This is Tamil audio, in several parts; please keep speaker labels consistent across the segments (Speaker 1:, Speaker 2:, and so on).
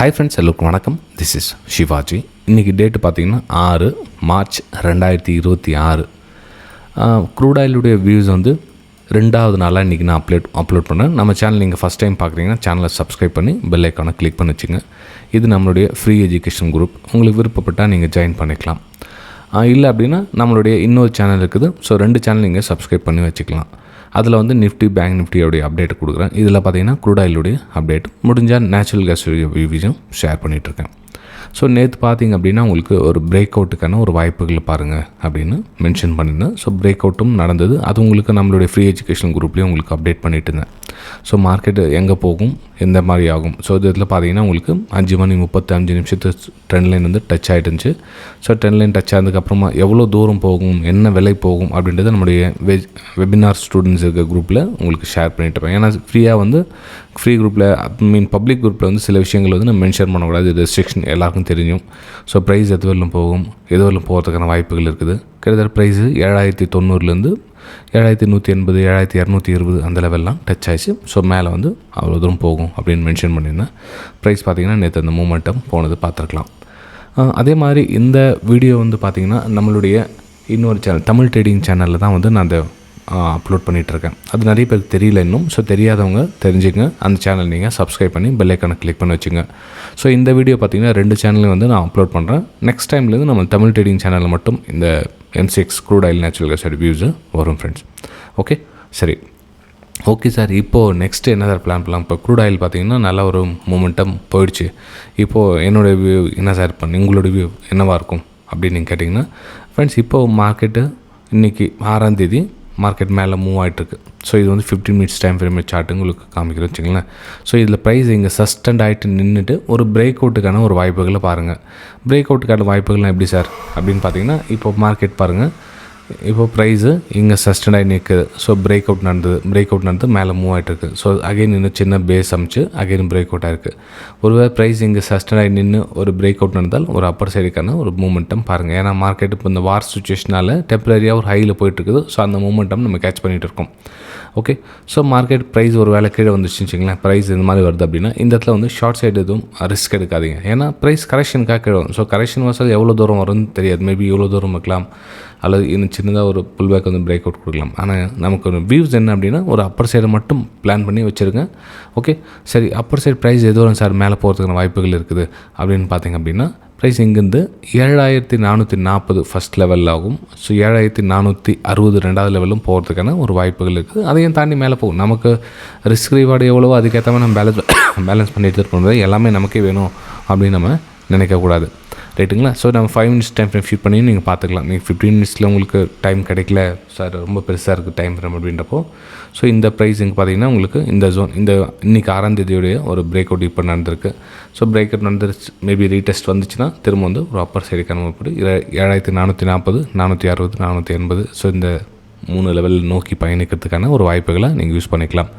Speaker 1: ஹாய் ஃப்ரெண்ட்ஸ், எல்லோருக்கும் வணக்கம். This is Shivaji. இன்றைக்கி டேட்டு பார்த்திங்கன்னா 6 மார்ச் 2026. க்ரூட் ஆயிலுடைய வியூஸ் வந்து 2வது நாளாக இன்றைக்கி நான் அப்லோட் பண்ணேன். நம்ம சேனல் நீங்கள் ஃபஸ்ட் டைம் பார்க்குறீங்கன்னா சேனலை சப்ஸ்கிரைப் பண்ணி பெல் ஐக்கானை கிளிக் பண்ணி வச்சுங்க. இது நம்மளுடைய ஃப்ரீ எஜுகேஷன் குரூப். உங்களுக்கு விருப்பப்பட்டால் நீங்கள் ஜாயின் பண்ணிக்கலாம். இல்லை அப்படின்னா நம்மளுடைய இன்னொரு சேனல் இருக்குது. ஸோ 2 சேனல் நீங்கள் சப்ஸ்கிரைப் பண்ணி வச்சுக்கலாம். அதில் வந்து நிஃப்டி, பேங்க் நிஃப்டியோடைய அப்டேட் கொடுக்குறேன். இதில் பார்த்தீங்கன்னா க்ரூட் ஆயிலுடைய அப்டேட், முடிஞ்சால் நேச்சுரல் கேஸுடைய வியூஸும் ஷேர் பண்ணிகிட்ருக்கேன். ஸோ நேற்று பார்த்திங்க அப்படின்னா உங்களுக்கு ஒரு பிரேக் அவுட்டுக்கான ஒரு வாய்ப்புகளை பாருங்கள் அப்படின்னு மென்ஷன் பண்ணியிருந்தேன். ஸோ பிரேக் அவுட்டும் நடந்தது. அது உங்களுக்கு நம்மளுடைய ஃப்ரீ எஜுகேஷன் குரூப்லேயும் உங்களுக்கு அப்டேட் பண்ணிட்டு இருந்தேன். ஸோ மார்க்கெட்டு எங்கே போகும், எந்த மாதிரி ஆகும். ஸோ இதில் பார்த்தீங்கன்னா உங்களுக்கு 5:35 ட்ரெண்ட் லைன் வந்து டச் ஆகிட்டுருந்துச்சு. ஸோ ட்ரெண்ட் லைன் டச் ஆனதுக்கப்புறமா எவ்வளோ தூரம் போகும், என்ன விலை போகும் அப்படின்றத நம்மளுடைய வெபினார் ஸ்டூடெண்ட்ஸ் இருக்க குரூப்பில் உங்களுக்கு ஷேர் பண்ணிட்டு இருப்பேன். ஏன்னா ஃப்ரீ குரூப்பில் பப்ளிக் குரூப்பில் வந்து சில விஷயங்கள் வந்து நம்ம மென்ஷன் பண்ணக்கூடாது. ரெஸ்ட்ரிக்ஷன் எல்லாருக்கும் தெரியும். ஸோ ப்ரைஸ் எது வரலும் போகும், எது வரலும் போகிறதுக்கான வாய்ப்புகள் இருக்குது. கிட்டத்தட்ட ப்ரைஸு 7090 7180 7220 அந்த லெவல்லாம் டச் ஆயிடுச்சு. ஸோ மேலே வந்து அவ்வளோ தூரம் போகும் அப்படின்னு மென்ஷன் பண்ணியிருந்தேன். ப்ரைஸ் பார்த்திங்கன்னா நேற்று அந்த மூமெண்டம் போனது பார்த்துருக்கலாம். அதே மாதிரி இந்த வீடியோ வந்து பார்த்திங்கன்னா நம்மளுடைய இன்னொரு சேனல், தமிழ் ட்ரேடிங் சேனலில் தான் வந்து நான் அந்த அப்லோட் பண்ணிகிட்ருக்கேன். அது நிறைய பேருக்கு தெரியல இன்னும். ஸோ தெரியாதவங்க தெரிஞ்சுங்க. அந்த சேனல் நீங்கள் சப்ஸ்கிரைப் பண்ணி பெல் ஐக்கானை கிளிக் பண்ணி வச்சுங்க. ஸோ இந்த வீடியோ பார்த்திங்கன்னா 2 சேனலையும் வந்து நான் அப்லோட் பண்ணுறேன். நெக்ஸ்ட் டைம்லேருந்து நம்ம தமிழ் ட்ரேடிங் சேனலில் மட்டும் இந்த M6 crude oil natural gas views வரும் ஃப்ரெண்ட்ஸ். ஓகே, சரி. ஓகே சார், இப்போது நெக்ஸ்ட்டு என்ன சார் பிளான் பண்ணலாம்? இப்போ க்ரூட் ஆயில் பார்த்திங்கன்னா நல்ல ஒரு மூமெண்டம் போயிடுச்சு. இப்போது என்னோடய வியூ என்ன சார் உங்களோட வியூ என்னவாக இருக்கும் அப்படின்னு நீங்கள் கேட்டிங்கன்னா ஃப்ரெண்ட்ஸ், இப்போது மார்க்கெட்டு இன்றைக்கி 6ஆம் தேதி மார்க்கெட் மேலே மூவ் ஆகிட்டுருக்கு. ஸோ இது வந்து 15 மினிட்ஸ் டைம் ஃப்ரேம் சார்ட்டு உங்களுக்கு காமிக்கிறேன் வச்சுங்களேன். ஸோ இதில் ப்ரைஸ் இங்கே சஸ்டெண்ட் ஆகிட்டு நின்றுட்டு ஒரு பிரேக் அவுட்டுக்கான ஒரு வாய்ப்புகளை பாருங்கள். பிரேக் அவுட்டுக்கான வாய்ப்புகள்லாம் எப்படி சார் அப்படின்னு பார்த்தீங்கன்னா, இப்போ மார்க்கெட் பாருங்கள். இப்போ ப்ரைஸு இங்கே சஸ்டெண்ட் ஆகி நிற்குது. ஸோ பிரேக் அவுட் நடந்து மேலே மூவ் ஆகிட்டுருக்கு. ஸோ அகைன் இன்னும் சின்ன பேஸ் அமைச்சு அகைன் பிரேக் அவுட் ஆகிருக்கு. ஒருவேளை ப்ரைஸ் இங்கே சஸ்டெண்ட் ஆகி நின்று ஒரு பிரேக் அவுட் நடந்தால் ஒரு அப்பர் சைடுக்கான ஒரு மூமெண்டம் பாருங்கள். ஏன்னா மார்க்கெட் இப்போ இந்த வார் சுச்சுவேஷனால் டெம்பரரியாக ஒரு ஹையில் போயிட்டுருக்குது. ஸோ அந்த மூமெண்டம் நம்ம கேட்ச் பண்ணிகிட்டு இருக்கோம். ஓகே, ஸோ மார்க்கெட் ப்ரைஸ் ஒரு வேலை கீழே வந்துச்சுன்னு வச்சுங்களேன், ப்ரைஸ் இந்த மாதிரி வருது அப்படின்னா இந்த இடத்துல வந்து ஷார்ட் சைடு எதுவும் ரிஸ்க் எடுக்காதீங்க. ஏன்னா ப்ரைஸ் கரெக்ஷனுக்காக கீழே வரும். ஸோ கரெக்ஷன் வசதி எவ்வளோ தூரம் வரும்னு தெரியாது. மேபி இவ்வளோ தூரம் வைக்கலாம், அல்லது இன்னும் சின்னதாக ஒரு புல் பேக் வந்து பிரேக் அவுட் கொடுக்கலாம். ஆனால் நமக்கு ஒரு வியூஸ் என்ன அப்படின்னா ஒரு அப்பர் சைடை மட்டும் பிளான் பண்ணி வச்சுருங்க. ஓகே, சரி. அப்பர் சைடு ப்ரைஸ் எது வரும் சார் மேலே போகிறதுக்கான வாய்ப்புகள் இருக்குது அப்படின்னு பார்த்தீங்க அப்படின்னா ப்ரைஸ் இங்கேருந்து 7440 ஃபஸ்ட் லெவலில் ஆகும். ஸோ 7460 2வது லெவலும் போகிறதுக்கான ஒரு வாய்ப்புகள் இருக்குது. அதையும் தாண்டி மேலே போகும். நமக்கு ரிஸ்க் ரிவார்டு எவ்வளவோ அதுக்கேற்ற மாதிரி நம்ம பேலன்ஸ் பண்ணி எடுத்துகிட்டு போகிறது எல்லாமே நமக்கே வேணும் அப்படின்னு நம்ம நினைக்கக்கூடாது. ரைட்டுங்களா? ஸோ நம்ம 5 மினிட்ஸ் டைம் ஃப்ரேம் ஷூட் பண்ணி நீங்கள் பார்த்துக்கலாம். நீங்கள் 15 மினிட்ஸில் உங்களுக்கு டைம் கிடைக்கல சார், ரொம்ப பெருசாக இருக்குது டைம் ஃப்ரேம் அப்படின்றப்போ ஸோ இந்த ப்ரைஸ் இங்கே பார்த்தீங்கன்னா உங்களுக்கு இந்த ஜோன், இந்த இன்றைக்கி 6ஆம் தேதியுடைய ஒரு பிரேக் அவுட் இப்போ நடந்திருக்கு. ஸோ பிரேக் அவுட் நடந்துருச்சு. மேபி ரீடெஸ்ட் வந்துச்சுன்னா திரும்ப வந்து ஒரு அப்பர் சைடுக்கான இப்படி 7440 460 480 ஸோ இந்த 3 லெவலில் நோக்கி பயணிக்கிறதுக்கான ஒரு வாய்ப்புகளை நீங்கள் யூஸ் பண்ணிக்கலாம்.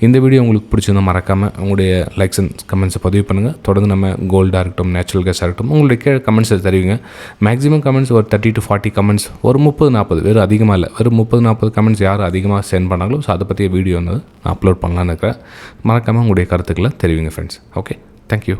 Speaker 1: இந்த வீடியோ உங்களுக்கு பிடிச்சிருந்தா மறக்காமல் உங்களுடைய லைக்ஸ் அண்ட் கமெண்ட்ஸை பதிவு பண்ணுங்கள். தொடர்ந்து நம்ம கோல்டாக இருக்கட்டும், நேச்சுரல் கேஸாக இருக்கட்டும், உங்களுடைய கீழே கமெண்ட்ஸை தருவீங்க. மேக்ஸிமம் கமெண்ட்ஸ் ஒரு 30 to 40 கமெண்ட்ஸ், ஒரு 30-40, வெறும் அதிகமாக இல்லை, வெறும் 30-40 கமெண்ட்ஸ் யார் அதிகமாக சென்ட் பண்ணாங்களோ ஸோ அதை பற்றிய வீடியோ வந்து நான் அப்லோட் பண்ணலான்னு இருக்கிறேன். மறக்காமல் உங்களுடைய கருத்துக்களை தெரிவிங்க ஃப்ரெண்ட்ஸ். Okay, thank you.